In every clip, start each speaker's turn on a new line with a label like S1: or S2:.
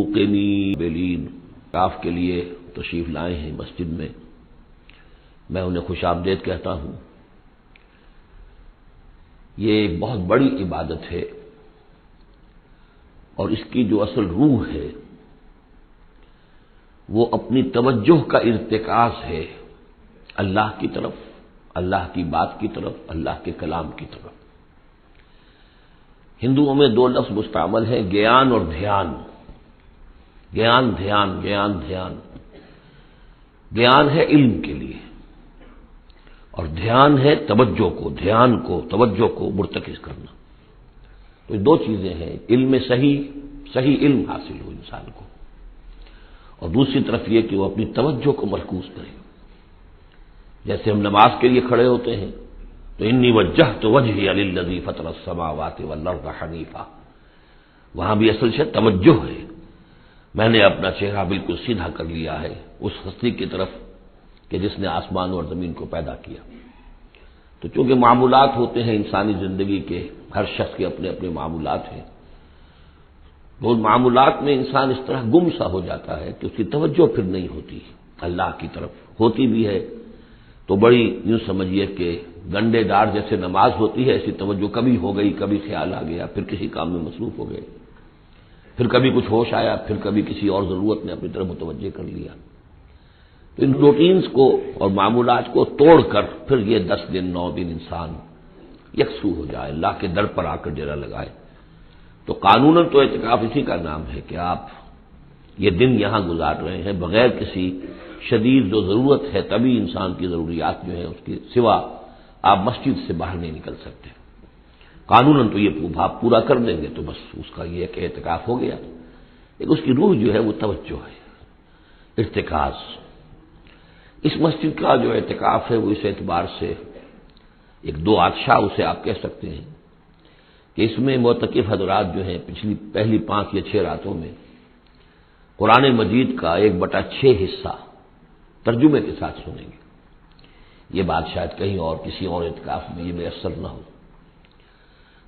S1: موقنی billion اعتکاف کے لیے تشریف لائے ہیں مسجد میں انہیں خوش آمدید کہتا ہوں۔ یہ ایک بہت بڑی عبادت ہے اور اس کی جو اصل روح ہے وہ اپنی توجہ کا ارتکاز ہے اللہ کی طرف، اللہ کی بات کی طرف، اللہ کے کلام کی طرف۔ ہندوؤں میں دو لفظ مستعمل ہیں، گیان اور دھیان۔ گیان دھیان، گیان دھیان۔ گیان ہے علم کے لیے اور دھیان ہے توجہ کو، دھیان کو، توجہ کو مرتکز کرنا۔ تو یہ دو چیزیں ہیں، علم صحیح علم حاصل ہو انسان کو، اور دوسری طرف یہ کہ وہ اپنی توجہ کو مرکوز کرے۔ جیسے ہم نماز کے لیے کھڑے ہوتے ہیں تو انی وجہت وجہی للذی فطر السماوات والارض حنیفا، وہاں بھی اصل شے توجہ ہے، میں نے اپنا چہرہ بالکل سیدھا کر لیا ہے اس ہستی کی طرف کہ جس نے آسمان اور زمین کو پیدا کیا۔ تو چونکہ معمولات ہوتے ہیں انسانی زندگی کے، ہر شخص کے اپنے اپنے معمولات ہیں، تو ان معمولات میں انسان اس طرح گم سا ہو جاتا ہے کہ اس کی توجہ پھر نہیں ہوتی اللہ کی طرف، ہوتی بھی ہے تو بڑی یوں سمجھیے کہ گنڈے دار جیسے نماز ہوتی ہے ایسی توجہ کبھی ہو گئی، کبھی خیال آ گیا، پھر کسی کام میں مصروف ہو گئے، پھر کبھی کچھ ہوش آیا، پھر کبھی کسی اور ضرورت نے اپنی طرف متوجہ کر لیا۔ تو ان روٹینز کو اور معمولات کو توڑ کر پھر یہ 10 دن 9 دن انسان یکسو ہو جائے، اللہ کے در پر آ کر ڈیرا لگائے۔ تو قانوناً تو اعتکاف اسی کا نام ہے کہ آپ یہ دن یہاں گزار رہے ہیں بغیر کسی شدید جو ضرورت ہے، تبھی انسان کی ضروریات جو ہیں اس کے سوا آپ مسجد سے باہر نہیں نکل سکتے۔ قانوناً تو یہ آپ پورا کر دیں گے تو بس اس کا یہ کہ اعتکاف ہو گیا، لیکن اس کی روح جو ہے وہ توجہ ہے، ارتکاز۔ اس مسجد کا جو اعتکاف ہے وہ اس اعتبار سے ایک دو آتشاہ اسے آپ کہہ سکتے ہیں کہ اس میں معتکف حضرات جو ہیں پہلی 5 یا 6 راتوں میں قرآن مجید کا 1/6 حصہ ترجمے کے ساتھ سنیں گے۔ یہ بات شاید کہیں اور کسی اور اعتکاف میں یہ میسر نہ ہو۔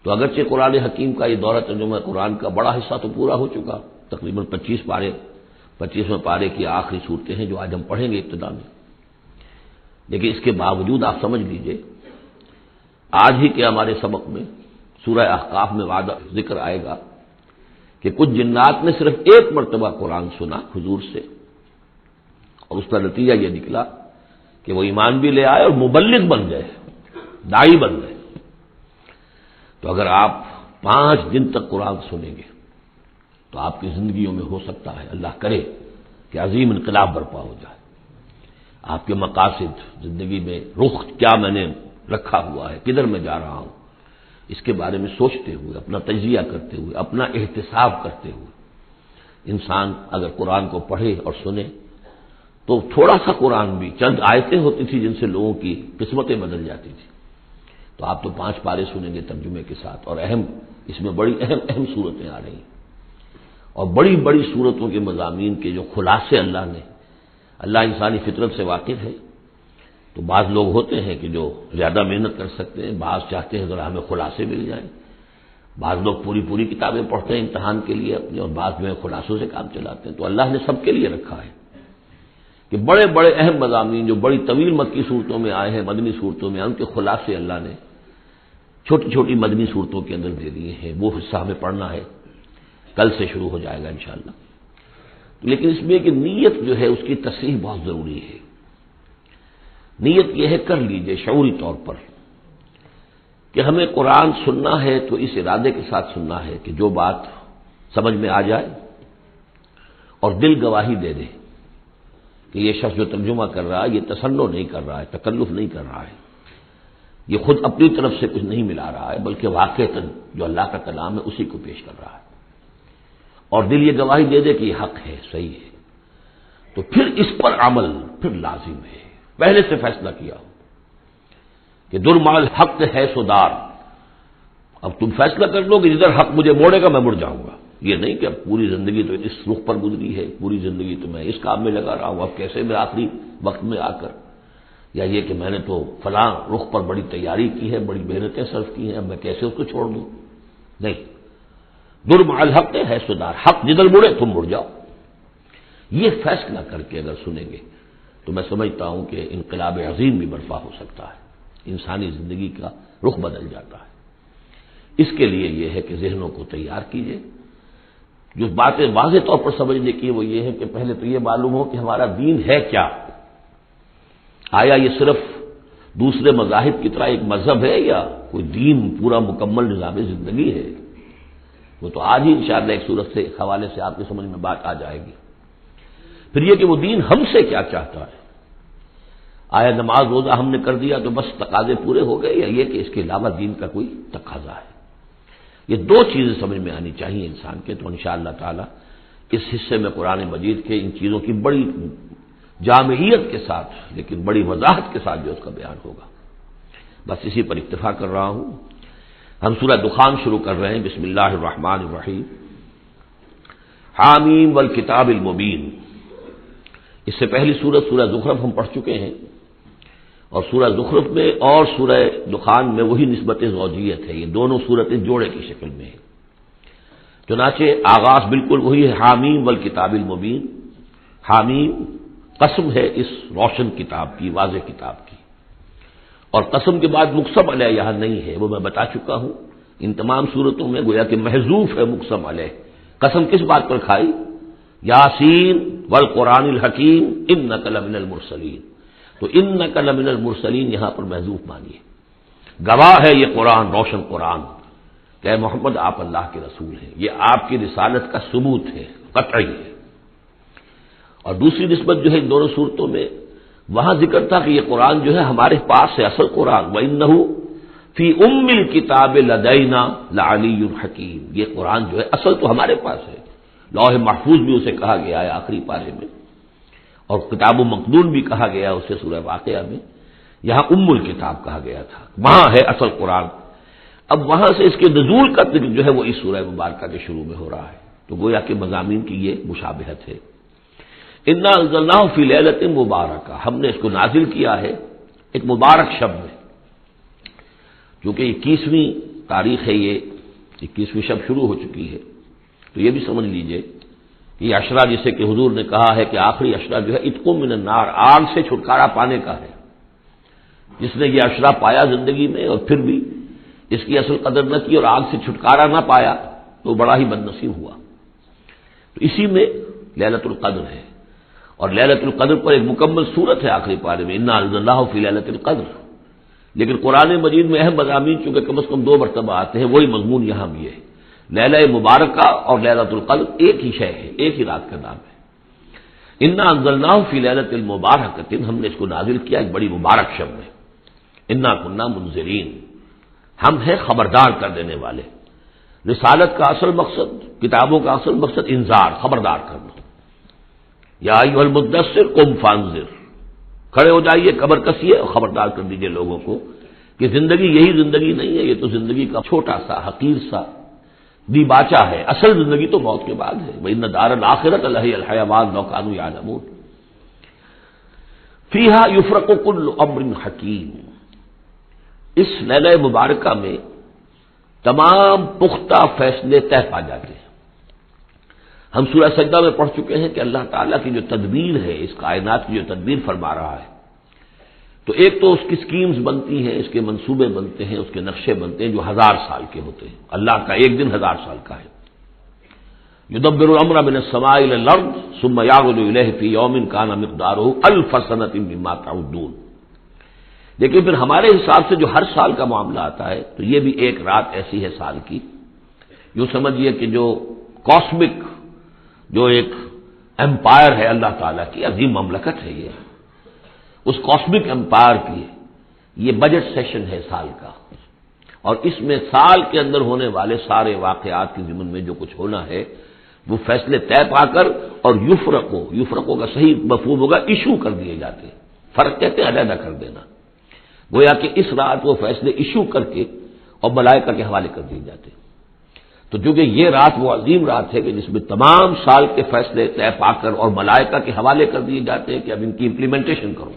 S1: تو اگرچہ قرآن حکیم کا یہ دورہ ترجمہ قرآن کا بڑا حصہ تو پورا ہو چکا، تقریباً 25ویں پارے کی آخری صورتیں ہیں جو آج ہم پڑھیں گے ابتدا میں، لیکن اس کے باوجود آپ سمجھ لیجئے آج ہی کے ہمارے سبق میں سورہ احقاف میں وعدہ ذکر آئے گا کہ کچھ جنات نے صرف 1 مرتبہ قرآن سنا حضور سے، اور اس کا نتیجہ یہ نکلا کہ وہ ایمان بھی لے آئے اور مبلغ بن گئے، داعی بن گئے۔ تو اگر آپ 5 دن تک قرآن سنیں گے تو آپ کی زندگیوں میں ہو سکتا ہے، اللہ کرے کہ عظیم انقلاب برپا ہو جائے۔ آپ کے مقاصد زندگی میں رخ کیا میں نے رکھا ہوا ہے، کدھر میں جا رہا ہوں، اس کے بارے میں سوچتے ہوئے، اپنا تجزیہ کرتے ہوئے، اپنا احتساب کرتے ہوئے انسان اگر قرآن کو پڑھے اور سنے تو تھوڑا سا قرآن بھی چند آیتیں ہوتی تھی جن سے لوگوں کی قسمتیں بدل جاتی تھی، تو آپ تو 5 پارے سنیں گے ترجمے کے ساتھ، اور اس میں بڑی اہم صورتیں آ رہی ہیں، اور بڑی بڑی صورتوں کے مضامین کے جو خلاصے اللہ انسانی فطرت سے واقف ہے۔ تو بعض لوگ ہوتے ہیں کہ جو زیادہ محنت کر سکتے ہیں، بعض چاہتے ہیں ذرا ہمیں خلاصے مل جائیں، بعض لوگ پوری کتابیں پڑھتے ہیں امتحان کے لیے اپنے، اور بعض جو ہے خلاصوں سے کام چلاتے ہیں۔ تو اللہ نے سب کے لیے رکھا ہے کہ بڑے بڑے اہم مضامین جو بڑی طویل مکی صورتوں میں آئے ہیں، مدنی صورتوں میں، ان کے خلاصے اللہ نے چھوٹی چھوٹی مدنی صورتوں کے اندر دے دیے ہیں۔ وہ حصہ ہمیں پڑھنا ہے، کل سے شروع ہو جائے گا انشاءاللہ۔ لیکن اس میں کہ نیت جو ہے اس کی تصحیح بہت ضروری ہے۔ نیت یہ ہے، کر لیجئے شعوری طور پر کہ ہمیں قرآن سننا ہے تو اس ارادے کے ساتھ سننا ہے کہ جو بات سمجھ میں آ جائے اور دل گواہی دے دے کہ یہ شخص جو ترجمہ کر رہا ہے یہ تصنع نہیں کر رہا ہے، تکلف نہیں کر رہا ہے، یہ خود اپنی طرف سے کچھ نہیں ملا رہا ہے، بلکہ واقعتاً جو اللہ کا کلام ہے اسی کو پیش کر رہا ہے، اور دل یہ گواہی دے دے کہ یہ حق ہے، صحیح ہے، تو پھر اس پر عمل پھر لازم ہے۔ پہلے سے فیصلہ کیا ہو کہ درمال حق ہے سودار، اب تم فیصلہ کر لو کہ جدھر حق مجھے موڑے گا میں مڑ جاؤں گا، یہ نہیں کہ اب پوری زندگی تو اس رخ پر گزری ہے، پوری زندگی تو میں اس کام میں لگا رہا ہوں، اب کیسے میں آخری وقت میں آ کر، یا یہ کہ میں نے تو فلاں رخ پر بڑی تیاری کی ہے، بڑی محنتیں صرف کی ہیں، اب میں کیسے اس کو چھوڑ دوں۔ نہیں، در مع الحق ہے سدار، حق جدھر مڑے تم مڑ جاؤ. یہ فیصلہ کر کے اگر سنیں گے تو میں سمجھتا ہوں کہ انقلاب عظیم بھی برپا ہو سکتا ہے، انسانی زندگی کا رخ بدل جاتا ہے. اس کے لیے یہ ہے کہ ذہنوں کو تیار کیجیے. جو باتیں واضح طور پر سمجھنے کی وہ یہ ہے کہ پہلے تو یہ معلوم ہو کہ ہمارا دین ہے کیا. آیا یہ صرف دوسرے مذاہب کی طرح ایک مذہب ہے یا کوئی دین پورا مکمل نظام زندگی ہے؟ وہ تو آج ہی انشاءاللہ ایک صورت سے ایک حوالے سے آپ کی سمجھ میں بات آ جائے گی. پھر یہ کہ وہ دین ہم سے کیا چاہتا ہے. آیا نماز روزہ ہم نے کر دیا تو بس تقاضے پورے ہو گئے، یا یہ کہ اس کے علاوہ دین کا کوئی تقاضا ہے؟ یہ دو چیزیں سمجھ میں آنی چاہیے انسان کے. تو انشاءاللہ تعالی اس حصے میں قرآن مجید کے ان چیزوں کی بڑی جامعیت کے ساتھ لیکن بڑی وضاحت کے ساتھ جو اس کا بیان ہوگا. بس اسی پر اکتفا کر رہا ہوں. ہم سورہ دخان شروع کر رہے ہیں. بسم اللہ الرحمن الرحیم. حامیم والکتاب المبین. اس سے پہلی سورہ زخرف ہم پڑھ چکے ہیں، اور سورہ زخرف میں اور سورہ دخان میں وہی نسبت زوجیت ہے. یہ دونوں صورتیں جوڑے کی شکل میں ہیں. چنانچہ آغاز بالکل وہی ہے، حامیم والکتاب المبین. حامیم قسم ہے اس روشن کتاب کی، واضح کتاب کی. اور قسم کے بعد مقسم علیہ یہاں نہیں ہے، وہ میں بتا چکا ہوں. ان تمام صورتوں میں گویا کہ محذوف ہے مقسم علیہ. قسم کس بات پر کھائی؟ یاسین والقرآن الحکیم انک لمن المرسلین. تو انک لمن المرسلین یہاں پر محذوف مانیے. گواہ ہے یہ قرآن، روشن قرآن، کہ اے محمد آپ اللہ کے رسول ہیں. یہ آپ کی رسالت کا ثبوت ہے، قطعی ہے. اور دوسری نسبت جو ہے ان دونوں صورتوں میں، وہاں ذکر تھا کہ یہ قرآن جو ہے ہمارے پاس ہے، اصل قرآن. وَإِنَّهُ فِي أُمِّ الْكِتَابِ لَدَيْنَا لَعَلِيٌّ حَكِيمٌ. یہ قرآن جو ہے اصل تو ہمارے پاس ہے، لوح محفوظ بھی اسے کہا گیا ہے آخری پارے میں، اور کتاب مقدون بھی کہا گیا اسے سورہ واقعہ میں. یہاں ام الکتاب کہا گیا تھا، وہاں ہے اصل قرآن. اب وہاں سے اس کے نزول کا ذکر جو ہے وہ اس سورہ مبارکہ کے شروع میں ہو رہا ہے. تو گویا کہ مضامین کی یہ مشابہت ہے. انا انزلناہ فی لیلۃ مبارکہ. ہم نے اس کو نازل کیا ہے ایک مبارک شب میں. کیونکہ 21ویں تاریخ ہے، یہ 21ویں شب شروع ہو چکی ہے. تو یہ بھی سمجھ لیجئے کہ یہ عشرہ جسے کہ حضور نے کہا ہے کہ آخری عشرہ جو ہے عتق من النار، آگ سے چھٹکارا پانے کا ہے. جس نے یہ عشرہ پایا زندگی میں اور پھر بھی اس کی اصل قدر نہ کی اور آگ سے چھٹکارا نہ پایا تو بڑا ہی بد نصیب ہوا. تو اسی میں لیلۃ القدر ہے. اور لیلۃ القدر پر ایک مکمل صورت ہے آخری پارے میں، انا انزلناہ فی لیلۃ القدر. لیکن قرآن مجید میں اہم مضامین چونکہ کم از کم 2 مرتبہ آتے ہیں، وہی مضمون یہاں بھی ہے. لیلہ مبارکہ اور لیلۃ القدر ایک ہی شے ہے، ایک ہی رات کا نام ہے. انا انزلناہ فی لیلۃ المبارکۃ. ہم نے اس کو نازل کیا ایک بڑی مبارک شب میں. انا کنا منذرین. ہم ہیں خبردار کر دینے والے. رسالت کا اصل مقصد، کتابوں کا اصل مقصد انذار، خبردار کرنا. یا ایھا المدثر قم فانذر. کھڑے ہو جائیے، قبر کسیے اور خبردار کر دیجیے لوگوں کو کہ زندگی یہی زندگی نہیں ہے. یہ تو زندگی کا چھوٹا سا حقیر سا دیباچہ ہے. اصل زندگی تو موت کے بعد ہے. وَإِنَّ دَارَ الْآخِرَةَ لَهِيَ الْحَيَوَانُ لَوْ كَانُوا يَعْلَمُونَ. فِيهَا يُفْرَقُ كُلُّ أَمْرٍ حَكِيمٍ. اس لیلہ مبارکہ میں تمام پختہ فیصلے طے پا جاتے ہیں. ہم سورہ سجدہ میں پڑھ چکے ہیں کہ اللہ تعالیٰ کی جو تدبیر ہے، اس کائنات کی جو تدبیر فرما رہا ہے، تو ایک تو اس کی سکیمز بنتی ہیں، اس کے منصوبے بنتے ہیں، اس کے نقشے بنتے ہیں جو 1000 سال کے ہوتے ہیں. اللہ کا ایک دن 1000 سال کا ہے. یدبر الامر من السماء الى الارض ثم يعرج الیہ فی یوم کان مقدارہ 1000 سنۃ مما تعدون. لیکن پھر ہمارے حساب سے جو ہر سال کا معاملہ آتا ہے تو یہ بھی ایک رات ایسی ہے سال کی. یوں سمجھیے کہ جو کاسمک جو ایک امپائر ہے اللہ تعالیٰ کی عظیم مملکت ہے، یہ اس کاسمک امپائر کی یہ بجٹ سیشن ہے سال کا. اور اس میں سال کے اندر ہونے والے سارے واقعات کے ضمن میں جو کچھ ہونا ہے وہ فیصلے طے پا کر اور یفرقو کا صحیح مفہوم ہوگا ایشو کر دیے جاتے ہیں. فرق کہتے ہیں علیحدہ کر دینا. گویا کہ اس رات وہ فیصلے ایشو کر کے اور ملائکہ کے حوالے کر دیے جاتے ہیں. تو چونکہ یہ رات وہ عظیم رات ہے کہ جس میں تمام سال کے فیصلے طے پا کر اور ملائکہ کے حوالے کر دیے جاتے ہیں کہ اب ان کی امپلیمنٹیشن کرو.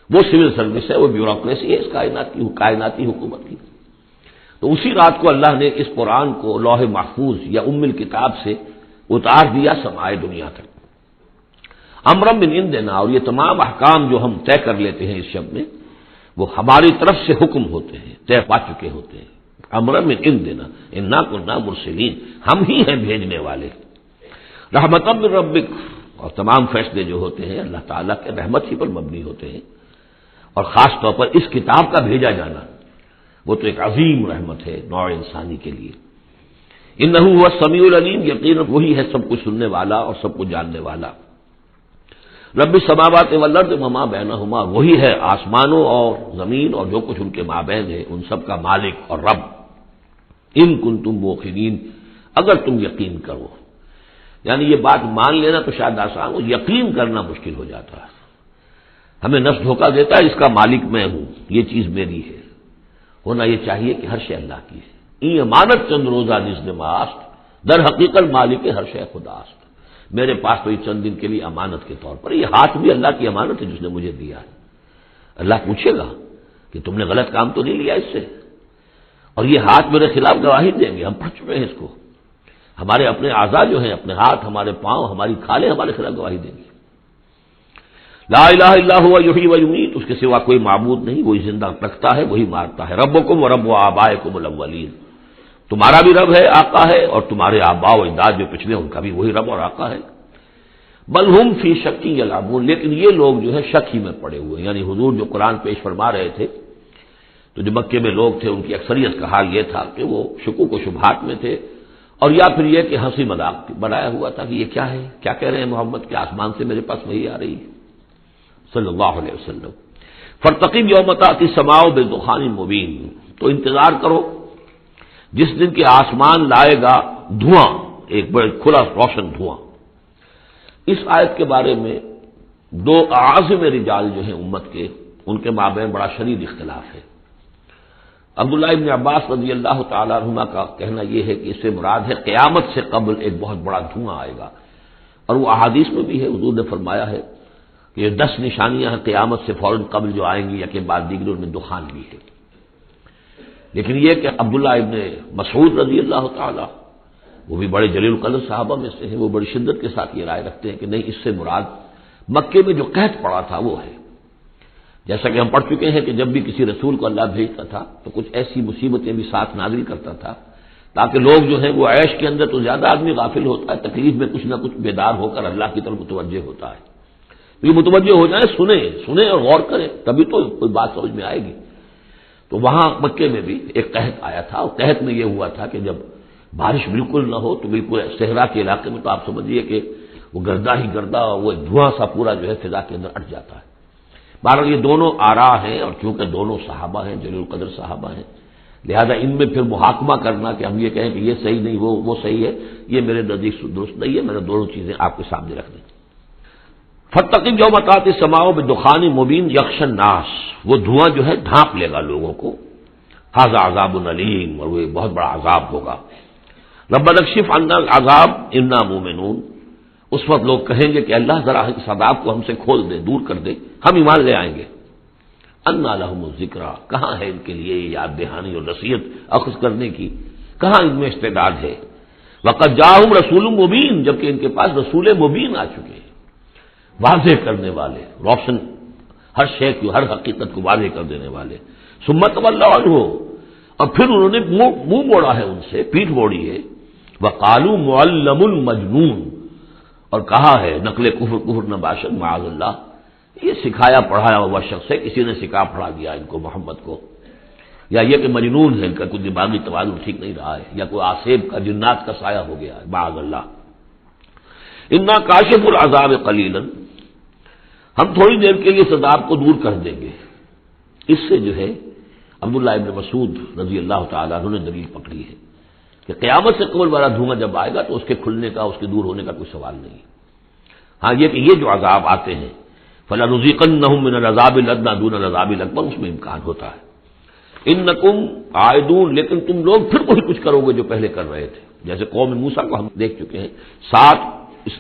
S1: وہ سول سروس ہے، وہ بیوروکریسی ہے اس کائناتی حکومت کی. تو اسی رات کو اللہ نے اس قرآن کو لوح محفوظ یا ام الکتاب سے اتار دیا سمائے دنیا تک، امرم من عندنا، اور یہ تمام احکام جو ہم طے کر لیتے ہیں اس شب میں وہ ہماری طرف سے حکم ہوتے ہیں، طے پا چکے ہوتے ہیں، امرم من عندنا انا کنا مرسلین، ہم ہی ہیں بھیجنے والے، رحمت من ربک، اور تمام فیصلے جو ہوتے ہیں اللہ تعالیٰ کے رحمت ہی پر مبنی ہوتے ہیں، اور خاص طور پر اس کتاب کا بھیجا جانا وہ تو ایک عظیم رحمت ہے نوع انسانی کے لیے۔ انہ هو السمیع العلیم، یقیناً وہی ہے سب کچھ سننے والا اور سب کچھ جاننے والا۔ رب السماوات والارض وما بینہما، وہی ہے آسمانوں اور زمین اور جو کچھ ان کے مابین ہے ان سب کا مالک اور رب۔ ان کنتم موقنین، اگر تم یقین کرو، یعنی یہ بات مان لینا تو شاید آسان ہو، یقین کرنا مشکل ہو جاتا ہے۔ ہمیں نفس دھوکہ دیتا ہے اس کا مالک میں ہوں، یہ چیز میری ہے، ہونا یہ چاہیے کہ ہر شے اللہ کی ہے۔ این امانت چند روزہ نزد ماست، در حقیقت مالک ہر شے خداست، میرے پاس تو یہ چند دن کے لیے امانت کے طور پر، یہ ہاتھ بھی اللہ کی امانت ہے جس نے مجھے دیا ہے۔ اللہ پوچھے گا کہ تم نے غلط کام تو نہیں لیا اس سے، اور یہ ہاتھ میرے خلاف گواہی دیں گے، ہم پڑھ چکے ہیں اس کو، ہمارے اپنے اعضاء جو ہیں، اپنے ہاتھ، ہمارے پاؤں، ہماری کھالیں ہمارے خلاف گواہی دیں گی۔ لا الہ الا هو یحیی و یمیت، اس کے سوا کوئی معبود نہیں، وہی زندہ رکھتا ہے وہی مارتا ہے۔ ربکم و رب آبائکم الاولین، تمہارا بھی رب ہے، آقا ہے، اور تمہارے آباء و اجداد جو پچھلے ان کا بھی وہی رب اور آقا ہے۔ بل ہم فی شک یلعبون، لیکن یہ لوگ جو ہے شک ہی میں پڑے ہوئے ہیں، یعنی حضور جو قرآن پیش فرما رہے تھے تو جو مکے میں لوگ تھے ان کی اکثریت کا حال یہ تھا کہ وہ شکوک و شبہات میں تھے، اور یا پھر یہ کہ ہنسی مذاق بنایا ہوا تھا کہ یہ کیا ہے، کیا کہہ رہے ہیں محمد کے آسمان سے میرے پاس وہی آ رہی ہے صلی اللہ علیہ وسلم۔ فارتقب یوم تأتی السماء بدخان مبین، تو انتظار کرو جس دن کہ آسمان لائے گا دھواں، ایک بڑے کھلا روشن دھواں۔ اس آیت کے بارے میں دو اعاظم رجال جو ہیں امت کے، ان کے مابین بڑا شدید اختلاف ہے۔ عبداللہ ابن عباس رضی اللہ تعالیٰ عنہما کا کہنا یہ ہے کہ اس سے مراد ہے قیامت سے قبل ایک بہت بڑا دھواں آئے گا، اور وہ احادیث میں بھی ہے، حضور نے فرمایا ہے کہ یہ 10 نشانیاں ہیں قیامت سے فوراً قبل جو آئیں گی، یا کہ بعد دیگر ان میں دخان بھی ہے۔ لیکن یہ کہ عبداللہ ابن مسعود رضی اللہ تعالیٰ، وہ بھی بڑے جلیل القدر صحابہ میں سے ہیں، وہ بڑی شدت کے ساتھ یہ رائے رکھتے ہیں کہ نہیں، اس سے مراد مکے میں جو قحط پڑا تھا وہ ہے۔ جیسا کہ ہم پڑھ چکے ہیں کہ جب بھی کسی رسول کو اللہ بھیجتا تھا تو کچھ ایسی مصیبتیں بھی ساتھ نازل کرتا تھا تاکہ لوگ جو ہیں وہ عیش کے اندر تو زیادہ آدمی غافل ہوتا ہے، تکلیف میں کچھ نہ کچھ بیدار ہو کر اللہ کی طرف متوجہ ہوتا ہے، تو یہ متوجہ ہو جائیں، سنیں اور غور کریں، تبھی تو کوئی بات سمجھ میں آئے گی۔ تو وہاں مکے میں بھی ایک قحط آیا تھا، اور قحط میں یہ ہوا تھا کہ جب بارش بالکل نہ ہو تو بالکل صحرا کے علاقے میں تو آپ سمجھیے کہ وہ گردہ ہی گردہ، اور وہ دھواں سا پورا جو ہے فضا کے اندر اٹھ جاتا ہے۔ بہرحال یہ دونوں آراء ہیں، اور چونکہ دونوں صحابہ ہیں، جلیل القدر صحابہ ہیں، لہذا ان میں پھر محاکمہ کرنا کہ ہم یہ کہیں کہ یہ صحیح نہیں وہ صحیح ہے، یہ میرے نزدیک درست نہیں ہے۔ میں نے دونوں چیزیں آپ کے سامنے رکھ دیں۔ فاتقب یوم تأتی السماء بدخان مبین یغشی الناس، وہ دھواں جو ہے ڈھانپ لے گا لوگوں کو، ھذا عذاب علیم، اور وہ ایک بہت بڑا عذاب ہوگا۔ ربنا اکشف عنا العذاب انا مومنون، اس وقت لوگ کہیں گے کہ اللہ ذرا اس عذاب کو ہم سے کھول دے، دور کر دے، ہم ایمان لے آئیں گے۔ انا لہم الذکریٰ، کہاں ہے ان کے لیے یہ یاد دہانی اور نصیحت اخذ کرنے کی، کہاں ان میں استعداد ہے۔ وقد جاءہم رسول مبین، جبکہ ان کے پاس رسول مبین آ چکے ہیں، واضح کرنے والے، روشن، ہر شے کی، ہر حقیقت کو واضح کر دینے والے۔ ثم تولوا عنہ، اور پھر انہوں نے منہ موڑا ہے ان سے، پیٹھ موڑی ہے۔ وقالوا معلم مجنون، اور کہا ہے نقل کفر نباشد معاذ اللہ، یہ سکھایا پڑھایا ہوا شخص ہے، کسی نے سکھا پڑھا دیا ان کو، محمد کو، یا یہ کہ مجنون ہے، ان کا کوئی دماغی توازن ٹھیک نہیں رہا ہے، یا کوئی آصیب کا جنات کا سایہ ہو گیا ہے معاذ اللہ۔ انا کاشف العذاب قلیلا، ہم تھوڑی دیر کے لیے اس عذاب کو دور کر دیں گے۔ اس سے جو ہے عبداللہ ابن مسعود رضی اللہ تعالیٰ عنہ نے دلیل پکڑی ہے کہ قیامت سے قبل والا دھواں جب آئے گا تو اس کے کھلنے کا، اس کے دور ہونے کا کوئی سوال نہیں۔ ہاں یہ کہ یہ جو عذاب آتے ہیں فَلَنُذِيقَنَّهُم مِّنَ الْعَذَابِ الْأَدْنَىٰ دُونَ الْعَذَابِ الْأَكْبَرِ، اس میں امکان ہوتا ہے۔ اِنَّكُمْ عَائِدُونَ، لیکن تم لوگ پھر وہی کچھ کرو گے جو پہلے کر رہے تھے، جیسے قوم موسیٰ کو ہم دیکھ چکے ہیں، 7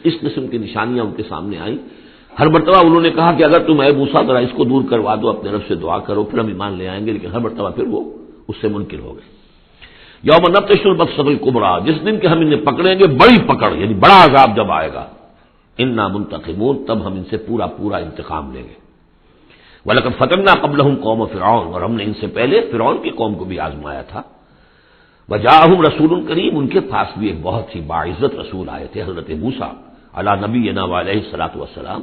S1: اس قسم کی نشانیاں ان کے سامنے آئیں۔ ہر مرتبہ انہوں نے کہا کہ اگر تم اے موسیٰ ذرا اس کو دور کروا دو، اپنے رب سے دعا کرو، پھر ہم ایمان لے آئیں گے، لیکن ہر مرتبہ پھر وہ اس سے منکر ہو گئے۔ یوم نبطش البطشۃ الکبریٰ، جس دن کہ ہم انہیں پکڑیں گے بڑی پکڑ، یعنی بڑا عذاب جب آئے گا، انا منتقمون، تب ہم ان سے پورا پورا انتقام لیں گے۔ وَلَقَدْ فَتَنَّا قَبْلَهُمْ قَوْمَ فِرْعَوْنَ، اور ہم نے ان سے پہلے فرعون کی قوم کو بھی آزمایا تھا۔ وَجَاءَهُمْ رَسُولٌ کریم، ان کے پاس بھی ایک بہت ہی باعزت رسول آئے تھے، حضرت موسیٰ علی نبینا وعلیہ الصلوۃ والسلام،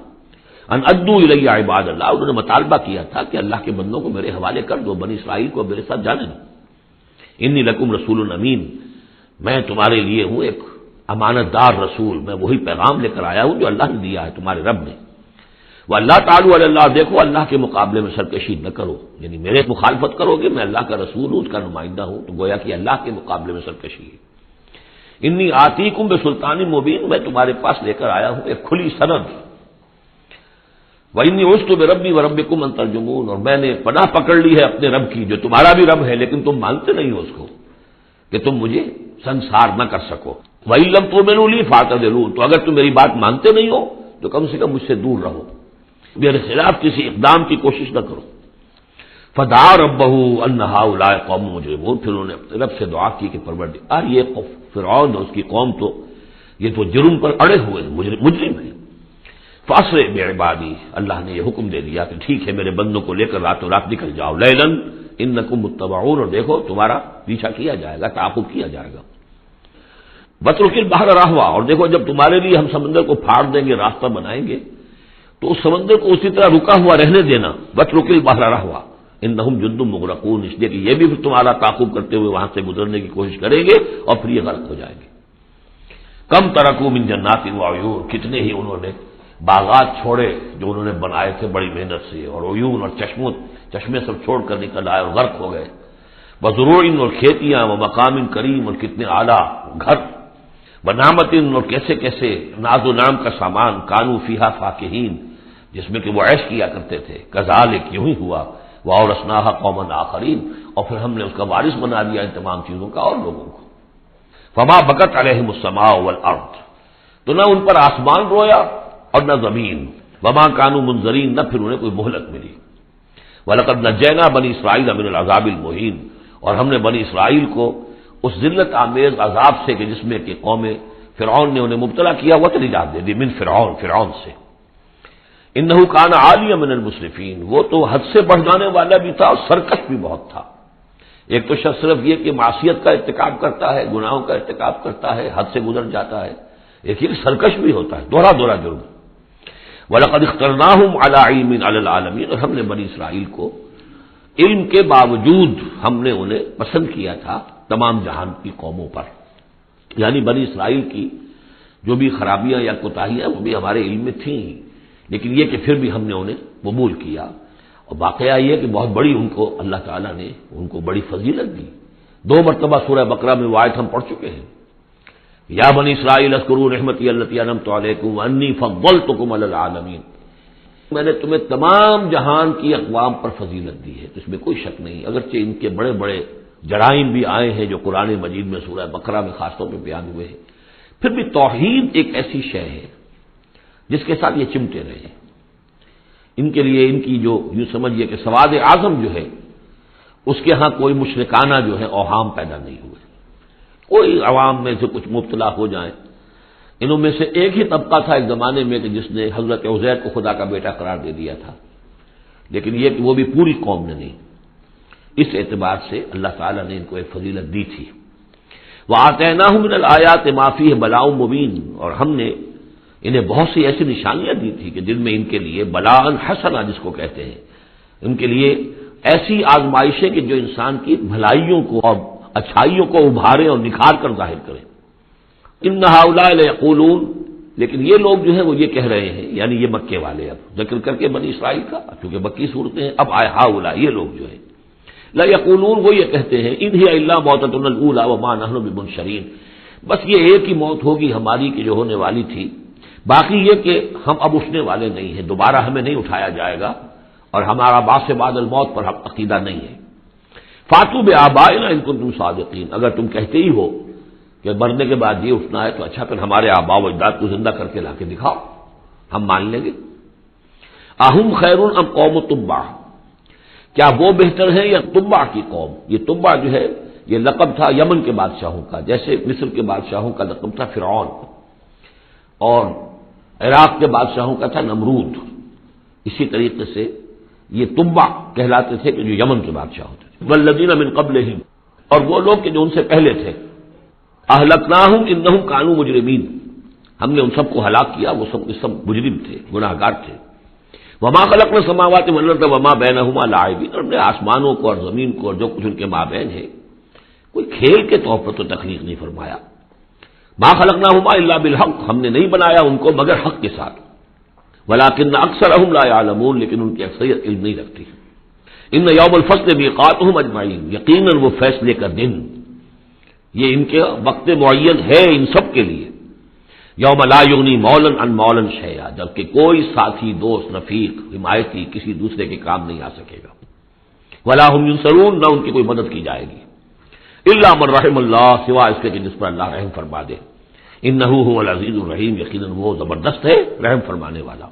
S1: ان ادوا الی عباد اللہ، انہوں نے مطالبہ کیا تھا کہ اللہ کے بندوں کو میرے حوالے کر دو، بنی اسرائیل کو میرے ساتھ جانے دو۔ انی لکم رسول امین، میں تمہارے لیے ہوں ایک امانت دار رسول، میں وہی پیغام لے کر آیا ہوں جو اللہ نے دیا ہے تمہارے رب نے۔ وَاللَّهُ تعالیٰ علی اللہ، دیکھو اللہ کے مقابلے میں سرکشی نہ کرو، یعنی میرے مخالفت کرو گے، میں اللہ کا رسول ہوں، اس کا نمائندہ ہوں، تو گویا کہ اللہ کے مقابلے میں سرکشی ہے۔ انی آتیکم بسلطان مبین، میں تمہارے پاس لے کر آیا ہوں ایک کھلی سند۔ وَإِنِّي عُذْتُ بِرَبِّي وَرَبِّكُمْ أَن تَرْجُمُونَ، اور میں نے پناہ پکڑ لی ہے اپنے رب کی جو تمہارا بھی رب ہے، لیکن تم مانتے نہیں ہو اس کو کہ تم مجھے سنسار نہ کر سکو۔ وَإِن لَّمْ تُؤْمِنُوا لِي فَاعْتَزِلُونِ، تو اگر تم میری بات مانتے نہیں ہو تو کم سے کم مجھ سے دور رہو، میرے خلاف کسی اقدام کی کوشش نہ کرو۔ فدعا ربہ ان ہؤلاء قوم مجرمون، پھر انہوں نے اپنے رب سے دعا کی کہ پروردگار یہ فرعون اور اس کی قوم تو یہ تو جرم پر اڑے ہوئے ہیں، مجرم ہیں۔ فاسر بعبادی، اللہ نے یہ حکم دے دیا کہ ٹھیک ہے میرے بندوں کو لے کر راتوں رات نکل جاؤ، لیلاً انکم متبعون، اور دیکھو تمہارا پیچھا کیا جائے گا، تعاقب کیا جائے گا۔ واترک البحر رہوا، اور دیکھو جب تمہارے لیے ہم سمندر کو پھاڑ دیں گے، راستہ بنائیں گے، تو اس سمندر کو اسی طرح رکا ہوا رہنے دینا۔ واترک البحر رہوا انہم جند مغرقون، اس لیے کہ یہ بھی تمہارا تعاقب کرتے ہوئے وہاں سے گزرنے کی کوشش کریں گے اور پھر یہ غرق ہو جائیں گے۔ کم ترکوا من جنات وعیون، کتنے ہی انہوں نے باغات چھوڑے جو انہوں نے بنائے تھے بڑی محنت سے، اور عیون اور چشمے سب چھوڑ کر نکل آئے اور غرق ہو گئے۔ وزروع، اور کھیتیاں، ومقام کریم، اور کتنے اعلیٰ گھر، ونعمت، اور کیسے کیسے ناز و نام کا سامان، کانوا فیہا فاکہین، جس میں کہ وہ عیش کیا کرتے تھے۔ کذالک، یوں ہی ہوا، وَأَوْرَثْنَاهَا قَوْمًا آخَرِينَ، اور پھر ہم نے اس کا وارث بنا دیا ان تمام چیزوں کا اور لوگوں کو۔ فَمَا بَكَتْ عَلَيْهِمُ السَّمَاءُ وَالْأَرْضُ، تو نہ ان پر آسمان رویا اور نہ زمین۔ وَمَا كَانُوا مُنظَرِينَ، نہ پھر انہیں کوئی مہلت ملی۔ وَلَقَدْ نَجَّيْنَا بَنِي إِسْرَائِيلَ مِنَ الْعَذَابِ الْمُهِينِ، اور ہم نے بنی اسرائیل کو اس ذلت آمیز عذاب سے کہ جس میں کہ قوم فرعون نے انہیں مبتلا کیا ہوا تو نجات دے دی، من فرعون سے۔ انہ کان عالیہ من المسرفین، وہ تو حد سے بڑھ جانے والا بھی تھا اور سرکش بھی بہت تھا۔ ایک تو شخص صرف یہ کہ معصیت کا ارتکاب کرتا ہے، گناہوں کا ارتکاب کرتا ہے، حد سے گزر جاتا ہے، ایک یہ سرکش بھی ہوتا ہے، دوہرا جرم۔ وَلَقَدْ اخْتَرْنَاهُمْ عَلَىٰ عِلْمٍ عَلَى الْعَالَمِينَ، اور ہم نے بنی اسرائیل کو علم کے باوجود ہم نے انہیں پسند کیا تھا تمام جہان کی قوموں پر، یعنی بنی اسرائیل کی جو بھی خرابیاں یا کوتاہیاں وہ بھی ہمارے علم میں تھیں، لیکن یہ کہ پھر بھی ہم نے انہیں قبول کیا۔ اور واقعہ یہ کہ بہت بڑی ان کو اللہ تعالیٰ نے ان کو بڑی فضیلت دی۔ 2 مرتبہ سورہ بقرہ میں وہ آیت ہم پڑھ چکے ہیں، یا بنی اسرائیل اذکروا نعمتی التی انعمت علیکم وانی فضلتکم علی العالمین، میں نے تمہیں تمام جہان کی اقوام پر فضیلت دی ہے، تو اس میں کوئی شک نہیں، اگرچہ ان کے بڑے بڑے جرائم بھی آئے ہیں جو قرآن مجید میں سورہ بقرہ میں خاص طور پہ بیان ہوئے ہیں، پھر بھی توحید ایک ایسی شے ہے جس کے ساتھ یہ چمٹے رہے ہیں۔ ان کے لیے ان کی جو یوں سمجھیے کہ سواد اعظم جو ہے اس کے ہاں کوئی مشرکانہ جو ہے اوہام پیدا نہیں ہوئے، کوئی عوام میں سے کچھ مبتلا ہو جائیں۔ انہوں میں سے ایک ہی طبقہ تھا ایک زمانے میں کہ جس نے حضرت عزیر کو خدا کا بیٹا قرار دے دیا تھا، لیکن یہ کہ وہ بھی پوری قوم نے نہیں۔ اس اعتبار سے اللہ تعالیٰ نے ان کو ایک فضیلت دی تھی۔ وَآتَيْنَاهُم مِّنَ الْآيَاتِ مَا فِيهِ بَلَاءٌ مُّبِينٌ، اور ہم نے انہیں بہت سی ایسی نشانیاں دی تھی کہ جن میں ان کے لیے بلاء حسنہ جس کو کہتے ہیں، ان کے لیے ایسی آزمائشیں کہ جو انسان کی بھلائیوں کو اور اچھائیوں کو ابھارے اور نکھار کر ظاہر کریں۔ ان ہؤلاء لیقولون، لیکن یہ لوگ جو ہیں وہ یہ کہہ رہے ہیں، یعنی یہ مکے والے، اب ذکر کر کے بنی اسرائیل کا چونکہ مکی صورتیں ہیں، اب آئے ہؤلاء یہ لوگ جو ہیں، لا یقولون وہ یہ کہتے ہیں ان ہی الا موتتنا الاولی وما نحن بمنشرین، بس یہ ایک ہی موت ہوگی ہماری کہ جو ہونے والی تھی، باقی یہ کہ ہم اب اٹھنے والے نہیں ہیں، دوبارہ ہمیں نہیں اٹھایا جائے گا اور ہمارا بعث بعد الموت پر عقیدہ نہیں ہے۔ فاتوا بآبائنا ان کنتم صادقین، اگر تم کہتے ہی ہو کہ مرنے کے بعد یہ اٹھنا ہے تو اچھا پھر ہمارے آباء و اجداد کو زندہ کر کے لا کے دکھاؤ، ہم مان لیں گے۔ اہم خیر ام قوم تبع، کیا وہ بہتر ہے یا تبع کی قوم؟ یہ تبع جو ہے یہ لقب تھا یمن کے بادشاہوں کا، جیسے مصر کے بادشاہوں کا لقب تھا فرعون، اور عراق کے بادشاہوں کا تھا نمرود، اسی طریقے سے یہ تبع کہلاتے تھے کہ جو یمن کے بادشاہ ہوتے تھے۔ والذین من قبلہم، اور وہ لوگ کہ جو ان سے پہلے تھے، اہلکناہم انہم کانوا مجرمین، ہم نے ان سب کو ہلاک کیا، وہ سب مجرم تھے، گناہ گار تھے۔ وما خلقنا السماوات والارض وما بینہما لاعبین، اور ہم نے آسمانوں کو اور زمین کو اور جو کچھ ان کے مابین ہے کوئی کھیل کے طور پر تو تخلیق نہیں فرمایا۔ ما خلقناہما الا بالحق، ہم نے نہیں بنایا ان کو مگر حق کے ساتھ۔ ولکن اکثرہم لا یعلمون، لیکن ان کی اکثریت علم نہیں رکھتی۔ ان یوم الفصل میقاتہم اجمعین، یقیناً وہ فیصلے کا دن، یہ ان کے وقت معین ہے ان سب کے لیے۔ یوم لا یغنی مولا عن مولا شیئا، جبکہ کوئی ساتھی، دوست، رفیق، حمایتی کسی دوسرے کے کام نہیں آ سکے گا۔ ولا هم ینصرون، نہ ان کی کوئی مدد کی جائے گی۔ الا من رحم اللہ، سوائے اس کے کہ جس پر اللہ رحم فرما دے۔ انہ هو العزیز الرحیم، یقیناً وہ زبردست ہے، رحم فرمانے والا۔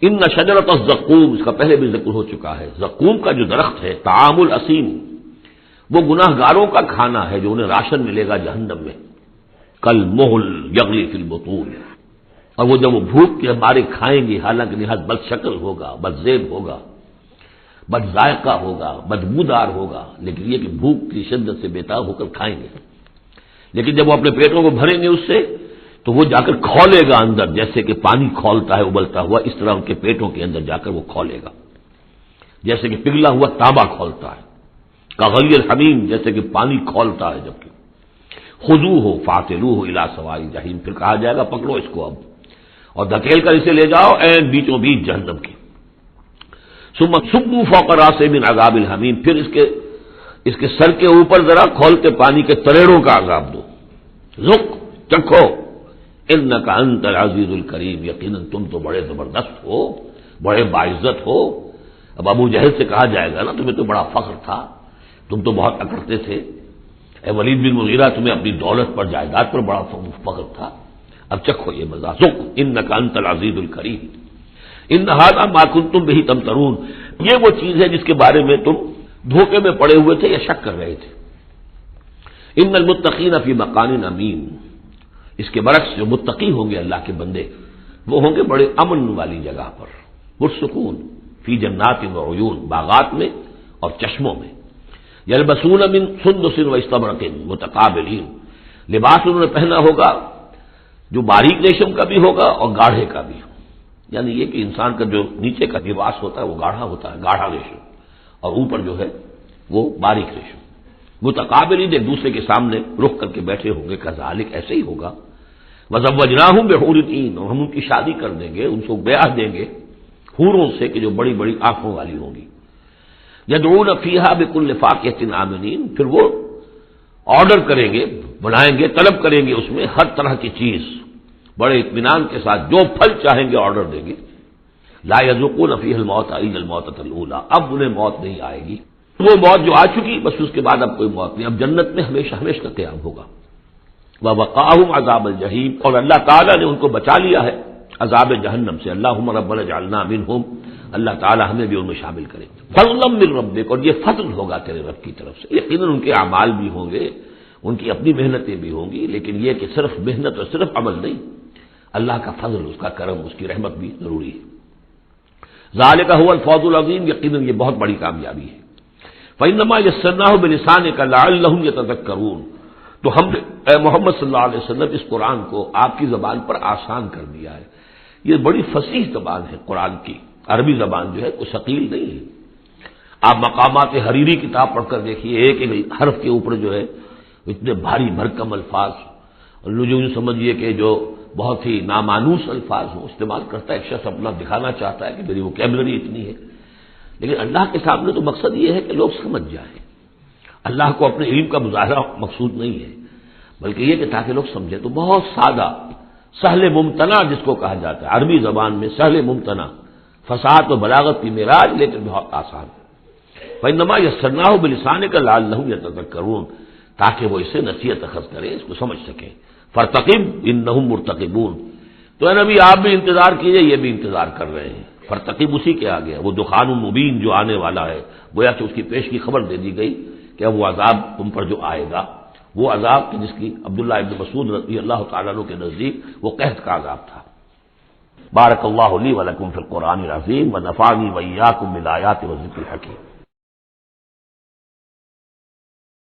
S1: ان شجرۃ الزقوم، اس کا پہلے بھی ذکر ہو چکا ہے، زقوم کا جو درخت ہے، طعام الاسیم، وہ گناہ گاروں کا کھانا ہے جو انہیں راشن ملے گا جہنم میں، کل محل یغلی فی البطون، اور وہ جب وہ بھوک کے مارے کھائیں گے، حالانکہ نہایت بد شکل ہوگا، بد زیب ہوگا، بد ذائقہ ہوگا، بدبودار ہوگا، لیکن یہ کہ بھوک کی شدت سے بیتاب ہو کر کھائیں گے، لیکن جب وہ اپنے پیٹوں کو بھریں گے اس سے تو وہ جا کر کھولے گا اندر، جیسے کہ پانی کھولتا ہے ابلتا ہوا، اس طرح ان کے پیٹوں کے اندر جا کر وہ کھولے گا، جیسے کہ پگھلا ہوا تانبا کھولتا ہے، کغلی الحمیم، جیسے کہ پانی کھولتا ہے، جبکہ خذوہ فاعتلوہ الی سواء الجحیم، پھر کہا جائے گا پکڑو اس کو اب اور دھکیل کر اسے لے جاؤ عین بیچوں بیچ جہنم کی۔ ثم صبوا فوق راسہ من عذاب الحمیم، پھر اس کے سر کے اوپر ذرا کھولتے پانی کے تریڑوں کا عذاب دو، ذق، چکھو، انک انت العزیز الکریم، یقیناً تم تو بڑے زبردست ہو، بڑے باعزت ہو۔ اب ابو جہل سے کہا جائے گا نا تمہیں تو بڑا فخر تھا، تم تو بہت اکڑتے تھے، اے ولید بن مغیرہ تمہیں اپنی دولت پر، جائیداد پر بڑا فخر تھا، اب چکھو یہ مزہ، ذق انک انت العزیز الکریم، ان ھذا ما کنتم بہ تمترون، یہ وہ چیز ہے جس کے بارے میں تم دھوکے میں پڑے ہوئے تھے یا شک کر رہے تھے۔ ان المتقین فی مقام امین، اس کے برعکس جو متقی ہوں گے اللہ کے بندے، وہ ہوں گے بڑے امن والی جگہ پر، پرسکون، فی جنات و عیون، باغات میں اور چشموں میں، یلبسون من سندس و استبرق متقابلین، لباس انہوں نے پہنا ہوگا جو باریک ریشم کا بھی ہوگا اور گاڑھے کا بھی، یعنی یہ کہ انسان کا جو نیچے کا لباس ہوتا ہے وہ گاڑھا ہوتا ہے، گاڑھا ریشم، اور اوپر جو ہے وہ باریک ریشم، متقابلین، ایک دوسرے کے سامنے رخ کر کے بیٹھے ہوں گے، کذالک ایسے ہی ہوگا، وزوجناہم بحور عین، اور ہم ان کی شادی کر دیں گے، ان کو بیاہ دیں گے حوروں سے کہ جو بڑی بڑی آنکھوں والی ہوں گی، یدعون فیہا بکل فاکہۃ آمنین، پھر وہ آرڈر کریں گے، بنائیں گے، طلب کریں گے اس میں ہر طرح کی چیز، بڑے اطمینان کے ساتھ جو پھل چاہیں گے آرڈر دیں گے، لا یذوقون فیہا الموت الا الموتۃ الاولی، اب انہیں موت نہیں آئے گی، وہ موت جو آ چکی بس اس کے بعد اب کوئی موت نہیں، اب جنت میں ہمیشہ ہمیشہ کا قیام ہوگا۔ وَوَقَاهُمْ عَذَابَ الْجَحِيمِ، اور اللہ تعالیٰ نے ان کو بچا لیا ہے عذاب جہنم سے، اللہم ربنا اجعلنا منہم، اللہ تعالیٰ ہمیں بھی ان میں شامل کرے۔ فضلا من ربک، اور یہ فضل ہوگا تیرے رب کی طرف سے، یقیناً ان کے اعمال بھی ہوں گے، ان کی اپنی محنتیں بھی ہوں گی، لیکن یہ کہ صرف محنت اور صرف عمل نہیں، اللہ کا فضل، اس کا کرم، اس کی رحمت بھی ضروری ہے۔ ذالک هو الفوز العظیم، یقیناً یہ بہت بڑی کامیابی ہے۔ فإنما يسرناه بلسانك لعلهم يتذكرون، تو ہم نے اے محمد صلی اللہ علیہ وسلم اس قرآن کو آپ کی زبان پر آسان کر دیا ہے، یہ بڑی فصیح زبان ہے قرآن کی، عربی زبان جو ہے کوئی ثقیل نہیں ہے۔ آپ مقامات حریری کتاب پڑھ کر دیکھیے، ایک ایک حرف کے اوپر جو ہے اتنے بھاری بھرکم الفاظ، اور جو سمجھیے کہ جو بہت ہی نامانوس الفاظ ہوں استعمال کرتا ہے، ایک شخص اپنا دکھانا چاہتا ہے کہ میری ووکیبلری اتنی ہے، لیکن اللہ کے سامنے تو مقصد یہ ہے کہ لوگ سمجھ جائیں، اللہ کو اپنے علم کا مظاہرہ مقصود نہیں ہے، بلکہ یہ کہ تاکہ لوگ سمجھیں، تو بہت سادہ، سہل ممتنع جس کو کہا جاتا ہے عربی زبان میں، سہل ممتنع، فصاحت و بلاغت کی معراج، لیکن بہت آسان۔ فإنما يسرناه بلسانك لعلهم يتذكرون، تاکہ وہ اسے نصیحت اخذ کریں، اس کو سمجھ سکیں۔ فارتقب انهم مرتقبون، تو اے نبی آپ بھی انتظار کیجئے، یہ بھی انتظار کر رہے ہیں۔ فرتقب اسی کے آگے وہ دخان مبین جو آنے والا ہے، گویا کہ اس کی پیش کی خبر دے دی گئی کہ اب وہ عذاب تم پر جو آئے گا، وہ عذاب کہ جس کی عبداللہ ابن مسعود رضی اللہ تعالیٰ عنہ کے نزدیک وہ قحط کا عذاب تھا۔ بارک اللہ لی ولکم فی القرآن العظیم ونفعنی وإیاکم بالآیات والذکر الحکیم۔